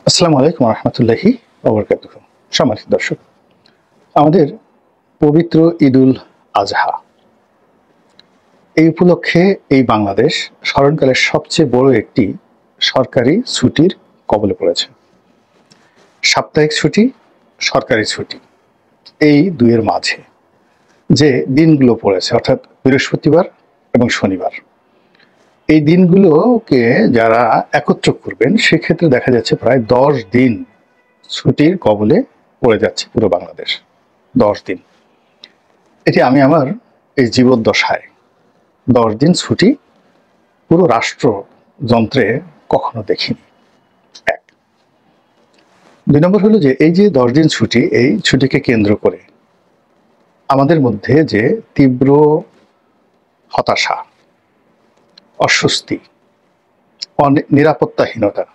আসসালামু আলাইকুম রহমতুল্লাহি ওবরকাতুহু। সম্মানিত দর্শক, আমাদের পবিত্র ঈদুল আজহা এই উপলক্ষে এই বাংলাদেশ স্মরণকালের সবচেয়ে বড় একটি সরকারি ছুটির কবলে পড়েছে। সাপ্তাহিক ছুটি, সরকারি ছুটি, এই দুইয়ের মাঝে যে দিনগুলো পড়েছে অর্থাৎ বৃহস্পতিবার এবং শনিবার, এই দিনগুলোকে যারা একত্র করবেন সেক্ষেত্রে দেখা যাচ্ছে প্রায় 10 দিন ছুটির কবলে পড়ে যাচ্ছে পুরো বাংলাদেশ। 10 দিন, এটি আমি আমার এই জীবদ্দশায় 10 দিন ছুটি পুরো রাষ্ট্রযন্ত্রে কখনো দেখিনি। এক। 2 নম্বর হলো যে এই যে 10 দিন ছুটি, এই ছুটিকে কেন্দ্র করে আমাদের মধ্যে যে তীব্র হতাশা, অস্বস্তি, নিরাপত্তাহীনতা,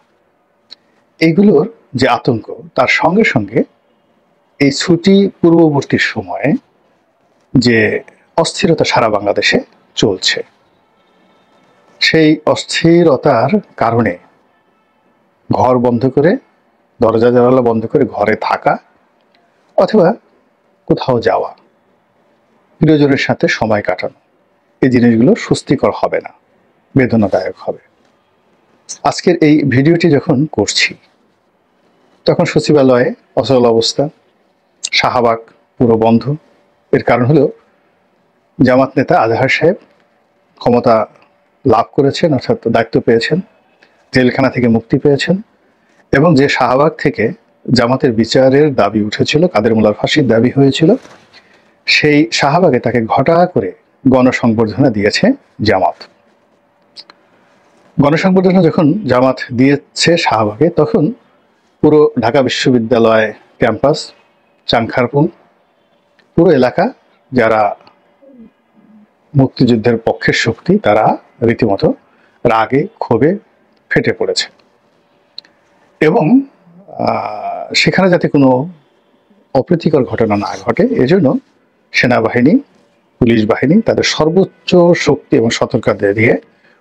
এইগুলোর যে আতঙ্ক, তার সঙ্গে সঙ্গে এই ছুটি পূর্ববর্তী সময়ে যে অস্থিরতা সারা বাংলাদেশে চলছে, সেই অস্থিরতার কারণে ঘর বন্ধ করে, দরজা জানালা বন্ধ করে ঘরে থাকা অথবা কোথাও যাওয়া, প্রিয়জনের সাথে সময় কাটানো, এই জিনিসগুলো স্বস্তিকর হবে না, বেদনাদায়ক হবে। আজকের এই ভিডিওটি যখন করছি তখন সচিবালয়ে অচল অবস্থা, শাহবাগ পুরো বন্ধ। এর কারণ হলো জামাত নেতা আজহার সাহেব ক্ষমতা লাভ করেছেন, অর্থাৎ দায়িত্ব পেয়েছেন, জেলখানা থেকে মুক্তি পেয়েছেন, এবং যে শাহবাগ থেকে জামাতের বিচারের দাবি উঠেছিল, কাদের মোল্লার ফাঁসির দাবি হয়েছিল, সেই শাহবাগে তাকে ঘটা করে গণসংবর্ধনা দিয়েছে জামাত। গণসংবর্ধনা যখন জামাত দিয়েছে শাহবাগে, তখন পুরো ঢাকা বিশ্ববিদ্যালয় ক্যাম্পাস, চাংখারপুল, পুরো এলাকা যারা মুক্তিযুদ্ধের পক্ষের শক্তি, তারা রীতিমতো রাগে ক্ষোভে ফেটে পড়েছে। এবং সেখানে যাতে কোনো অপ্রীতিকর ঘটনা না ঘটে, এজন্য সেনাবাহিনী, পুলিশ বাহিনী তাদের সর্বোচ্চ শক্তি এবং সতর্কতা দিয়ে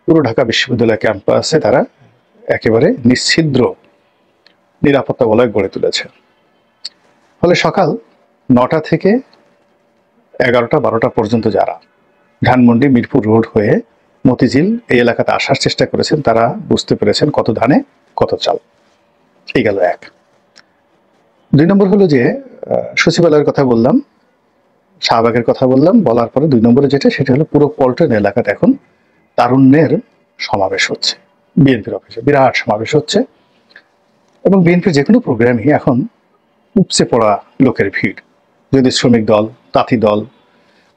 পুরো ঢাকা বিশ্ববিদ্যালয় ক্যাম্পাসে তারা একেবারে নিশ্ছিদ্র নিরাপত্তা বলয় গড়ে তুলেছে। ফলে সকাল 9টা থেকে 11টা 12টা পর্যন্ত যারা ধানমন্ডি মিরপুর রোড হয়ে মতিঝিল এই এলাকাতে আসার চেষ্টা করেছেন, তারা বুঝতে পেরেছেন কত ধানে কত চাল। এই গেল এক। 2 নম্বর হলো যে সচিবালয়ের কথা বললাম, শাহবাগের কথা বললাম, বলার পরে 2 নম্বরে যেটা, সেটা হলো পুরো পল্টন এলাকাতে এখন তারুণ্যের সমাবেশ হচ্ছে। বিএনপির অফিসে বিরাট সমাবেশ হচ্ছে, এবং বিএনপির যে কোনো প্রোগ্রামই এখন উপচে পড়া লোকের ভিড়। যদি শ্রমিক দল, তাঁতি দল,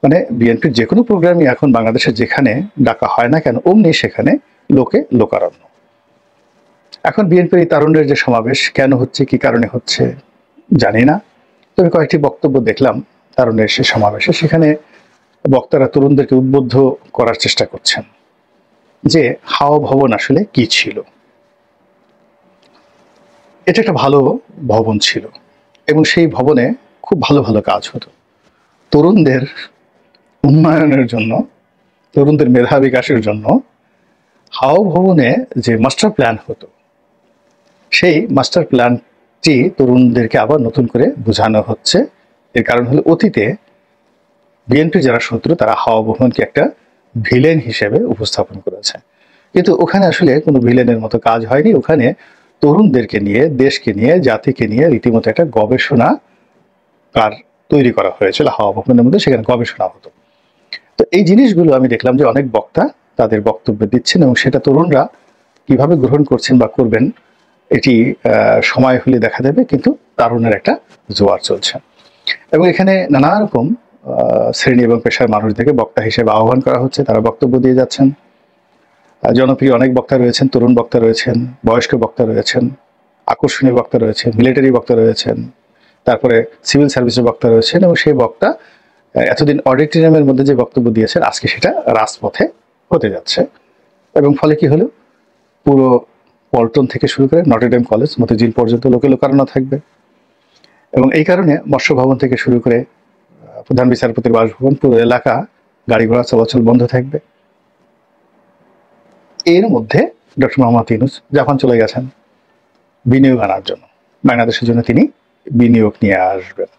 মানে বিএনপির যে কোনো প্রোগ্রামই এখন বাংলাদেশে যেখানে ডাকা হয় না কেন, অমনি সেখানে লোকে লোকারণ্য। এখন বিএনপির এই তারুণ্যের যে সমাবেশ কেন হচ্ছে, কি কারণে হচ্ছে জানি না, তবে কয়েকটি বক্তব্য দেখলাম তারুণ্যের সে সমাবেশে। সেখানে বক্তারা তরুণদেরকে উদ্বুদ্ধ করার চেষ্টা করছেন যে হাওয়া ভবন আসলে কি ছিল। এটা একটা ভালো ভবন ছিল, এবং সেই ভবনে খুব ভালো ভালো কাজ হতো। তরুণদের উন্নয়নের জন্য, তরুণদের মেধা বিকাশের জন্য হাওয়া ভবনে যে মাস্টার প্ল্যান হতো, সেই মাস্টার প্ল্যানটি তরুণদেরকে আবার নতুন করে বোঝানো হচ্ছে। এর কারণ হলো অতীতে বিএনপির যারা শত্রু, তারা হাওয়া ভবনকে একটা ভিলেন হিসেবে উপস্থাপন করেছে, কিন্তু ওখানে আসলে কোনো ভিলেনের মতো কাজ হয়নি। ওখানে তরুণদেরকে নিয়ে, দেশকে নিয়ে, জাতিকে নিয়ে রীতিমতো একটা গবেষণা তৈরি করা হয়েছিল হাওয়া ভবনের মধ্যে, সেখানে গবেষণা হতো। তো এই জিনিসগুলো আমি দেখলাম যে অনেক বক্তা তাদের বক্তব্য দিচ্ছেন, এবং সেটা তরুণরা কিভাবে গ্রহণ করছেন বা করবেন এটি সময় হলে দেখা দেবে, কিন্তু তারুণের একটা জোয়ার চলছে। এবং এখানে নানা রকম শ্রেণী এবং পেশার মানুষদেরকে বক্তা হিসেবে আহ্বান করা হচ্ছে, তারা বক্তব্য দিয়ে যাচ্ছেন। জনপ্রিয় অনেক বক্তা রয়েছেন, তরুণ বক্তা রয়েছেন, বয়স্ক বক্তা রয়েছেন, আকর্ষণীয় বক্তা রয়েছেন, মিলিটারি বক্তা রয়েছেন, তারপরে সিভিল সার্ভিসের বক্তা রয়েছেন, এবং সেই বক্তা এতদিন অডিটোরিয়ামের মধ্যে যে বক্তব্য দিয়েছেন, আজকে সেটা রাজপথে হতে যাচ্ছে। এবং ফলে কি হলো, পুরো পল্টন থেকে শুরু করে নটরডেম কলেজ, মতিঝিল পর্যন্ত লোকে লোকারণ্য থাকবে। এবং এই কারণে মৎস্য ভবন থেকে শুরু করে প্রধান বিচারপতির বাসভবন, পুরো এলাকা গাড়ি ঘোড়া চলাচল বন্ধ থাকবে। এর মধ্যে ডক্টর মোহাম্মদ ইউনূস জাপান চলে গেছেন, বিনিয়োগ আনার জন্য, বাংলাদেশের জন্য তিনি বিনিয়োগ নিয়ে আসবেন।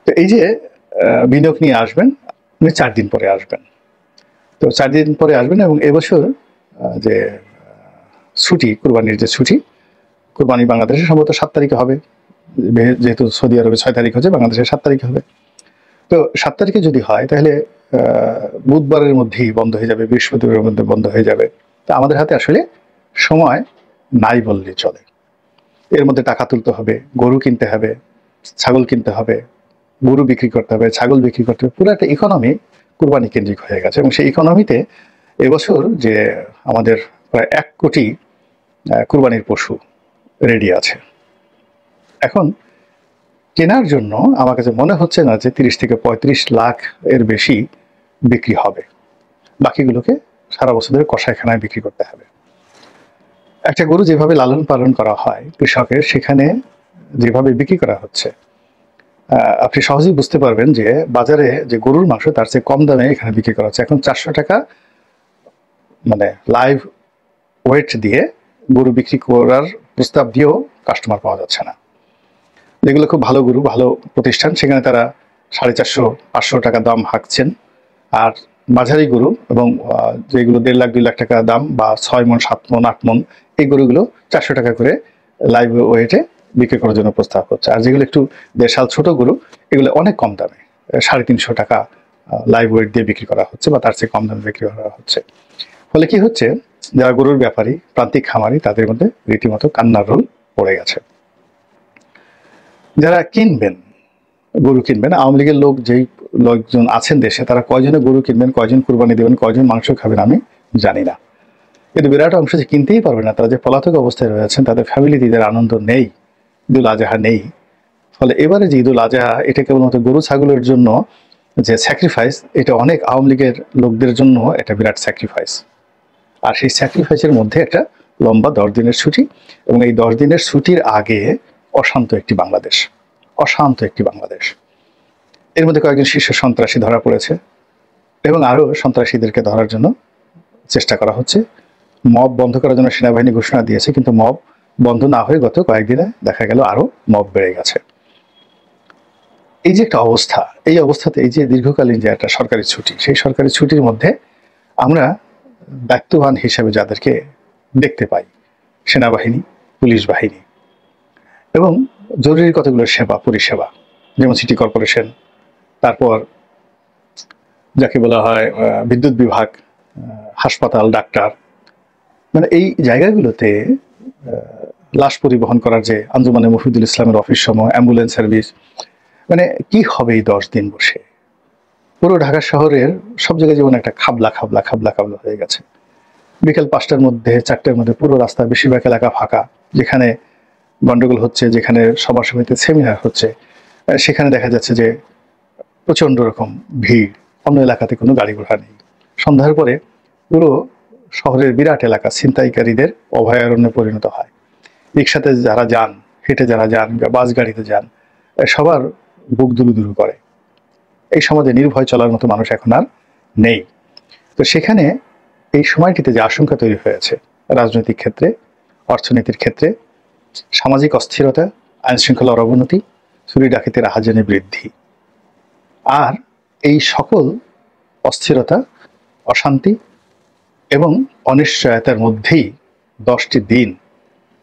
তো এই যে বিনিয়োগ নিয়ে আসবেন, উনি 4 দিন পরে আসবেন। তো 4 দিন পরে আসবেন এবং এবছর যে ছুটি, কুরবানির যে ছুটি, কুরবানি বাংলাদেশে সম্ভবত 7 তারিখে হবে, যেহেতু সৌদি আরবে 6 তারিখ হচ্ছে, বাংলাদেশে 7 তারিখে হবে। তো 7 তারিখে যদি হয় তাহলে বুধবারের মধ্যেই বন্ধ হয়ে যাবে, বৃহস্পতিবারের মধ্যে বন্ধ হয়ে যাবে। তো আমাদের হাতে আসলে সময় নাই বললেই চলে। এর মধ্যে টাকা তুলতে হবে, গরু কিনতে হবে, ছাগল কিনতে হবে, গরু বিক্রি করতে হবে, ছাগল বিক্রি করতে হবে। পুরো একটা ইকোনমি কুরবানি কেন্দ্রিক হয়ে গেছে এবং সেই ইকোনমিতে এবছর যে আমাদের প্রায় 1 কোটি কুরবানির পশু রেডি আছে। এখন কেনার জন্য আমার কাছে মনে হচ্ছে না যে 30 থেকে 35 লাখ এর বেশি বিক্রি হবে। বাকিগুলোকে সারা বছর ধরে কষাইখানায় বিক্রি করতে হবে। একটা গরু যেভাবে লালন পালন করা হয় কৃষকের, সেখানে যেভাবে বিক্রি করা হচ্ছে, আপনি সহজেই বুঝতে পারবেন যে বাজারে যে গরুর মাংস তার চেয়ে কম দামে এখানে বিক্রি করা হচ্ছে। এখন 400 টাকা মানে লাইভ ওয়েট দিয়ে গরু বিক্রি করার প্রস্তাব দিয়েও কাস্টমার পাওয়া যাচ্ছে না। যেগুলো খুব ভালো গরু, ভালো প্রতিষ্ঠান, সেখানে তারা 450-500 টাকা দাম হাঁকছেন। আর মাঝারি গরু এবং যেগুলো 1.5 লাখ 2 লাখ টাকা দাম বা 6 মণ 7 মণ 8 মণ, এই গরুগুলো 400 টাকা করে লাইভ ওয়েটে বিক্রি করার জন্য প্রস্তাব হচ্ছে। আর যেগুলো একটু দেশাল ছোট গরু, এগুলো অনেক কম দামে 350 টাকা লাইভ ওয়েট দিয়ে বিক্রি করা হচ্ছে বা তার চেয়ে কম দামে বিক্রি করা হচ্ছে। ফলে কি হচ্ছে, যারা গরুর ব্যাপারী, প্রান্তিক খামারি, তাদের মধ্যে রীতিমতো কান্নার রোল পড়ে গেছে। যারা কিনবেন, গরু কিনবেন, আওয়ামী লীগের লোক যেই লোকজন আছেন দেশে, তারা কয়জনে গরু কিনবেন, কয়জন কুরবানি দেবেন, কয়জন মাংস খাবেন আমি জানি না। কিন্তু বিরাট অংশ যে কিনতেই পারবে না, তারা যে পলাতক অবস্থায় রয়েছেন, তাদের ফ্যামিলিতে ঈদের আনন্দ নেই, ঈদুল আজহা নেই। ফলে এবারে যে ঈদুল আজহা, এটা কেবলমাত্র গরু ছাগলের জন্য যে স্যাক্রিফাইস, এটা অনেক আওয়ামী লীগের লোকদের জন্য এটা বিরাট স্যাক্রিফাইস। আর সেই স্যাক্রিফাইসের মধ্যে একটা লম্বা 10 দিনের ছুটি, এবং এই 10 দিনের ছুটির আগে অশান্ত একটি বাংলাদেশ, অশান্ত একটি বাংলাদেশ। এর মধ্যে কয়েকজন শীর্ষ সন্ত্রাসী ধরা পড়েছে এবং আরও সন্ত্রাসীদেরকে ধরার জন্য চেষ্টা করা হচ্ছে। মব বন্ধ করার জন্য সেনাবাহিনী ঘোষণা দিয়েছে, কিন্তু মব বন্ধ না হয়ে গত কয়েকদিনে দেখা গেল আরও মব বেড়ে গেছে। এই যে একটা অবস্থা, এই অবস্থাতে এই যে দীর্ঘকালীন যে একটা সরকারি ছুটি, সেই সরকারি ছুটির মধ্যে আমরা দায়িত্ববান হিসেবে যাদেরকে দেখতে পাই, সেনাবাহিনী, পুলিশ বাহিনী এবং জরুরি কতগুলো সেবা পরিষেবা, যেমন সিটি কর্পোরেশন, তারপর যাকে বলা হয় বিদ্যুৎ বিভাগ, হাসপাতাল, ডাক্তার, মানে এই জায়গাগুলোতে লাশ পরিবহন করার যে আঞ্জুমানে মফিদুল ইসলামের অফিস সমূহ, অ্যাম্বুলেন্স সার্ভিস, মানে কি হবে এই 10 দিন বসে? পুরো ঢাকা শহরের সব জায়গায় যেমন একটা খাবলা খাবলা খাবলা খাবলা হয়ে গেছে। বিকেল 5টার মধ্যে 4টার মধ্যে পুরো রাস্তা, বেশিরভাগ এলাকা ফাঁকা। যেখানে গন্ডগোল হচ্ছে, যেখানে সভা সমিতি সেমিনার হচ্ছে, সেখানে দেখা যাচ্ছে যে প্রচণ্ড রকম ভিড়, অন্য এলাকাতে কোনো গাড়ি ঘোড়া নেই। সন্ধ্যার পরে পুরো শহরের বিরাট এলাকা ছিনতাইকারীদের অভয়ারণ্যে পরিণত হয়। রিক্সাতে যারা যান, হেঁটে যারা যান, বাস গাড়িতে যান, সবার বুক দুরু দুরু করে। এই সমাজে নির্ভয় চলার মতো মানুষ এখন আর নেই। তো সেখানে এই সময়টিতে যে আশঙ্কা তৈরি হয়েছে রাজনৈতিক ক্ষেত্রে, অর্থনীতির ক্ষেত্রে, সামাজিক অস্থিরতা, আইন শৃঙ্খলার অবনতি, চুরি ডাকাতির হাজানি বৃদ্ধি, আর এই সকল অস্থিরতা, অশান্তি এবং অনিশ্চয়তার মধ্যেই 10টি দিন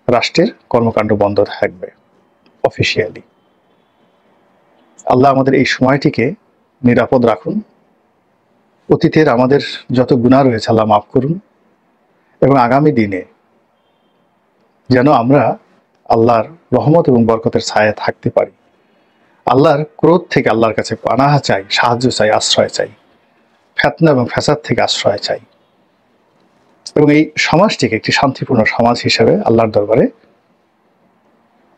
রাষ্ট্রের কর্মকাণ্ড বন্ধ থাকবে অফিসিয়ালি। আল্লাহ আমাদের এই সময়টিকে নিরাপদ রাখুন। অতীতের আমাদের যত গুনাহ রয়েছে আল্লাহ মাফ করুন, এবং আগামী দিনে যেন আমরা আল্লাহর রহমত এবং বরকতের ছায়ায় থাকতে পারি। আল্লাহর ক্রোধ থেকে আল্লাহর কাছে পানাহা চাই, সাহায্য চাই, আশ্রয় চাই। ফিতনা এবং ফাসাদ থেকে আশ্রয় চাই, এবং এই সমাজটিকে একটি শান্তিপূর্ণ সমাজ হিসেবে আল্লাহর দরবারে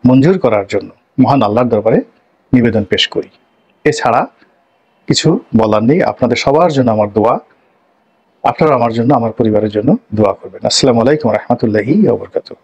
মঞ্জুর করার জন্য মহান আল্লাহর দরবারে নিবেদন পেশ করি। এছাড়া কিছু বলার নেই। আপনাদের সবার জন্য আমার দোয়া, আপনারা আমার জন্য, আমার পরিবারের জন্য দোয়া করবেন। আসসালামু আলাইকুম ওয়া রাহমাতুল্লাহি ওয়া বারাকাতুহু।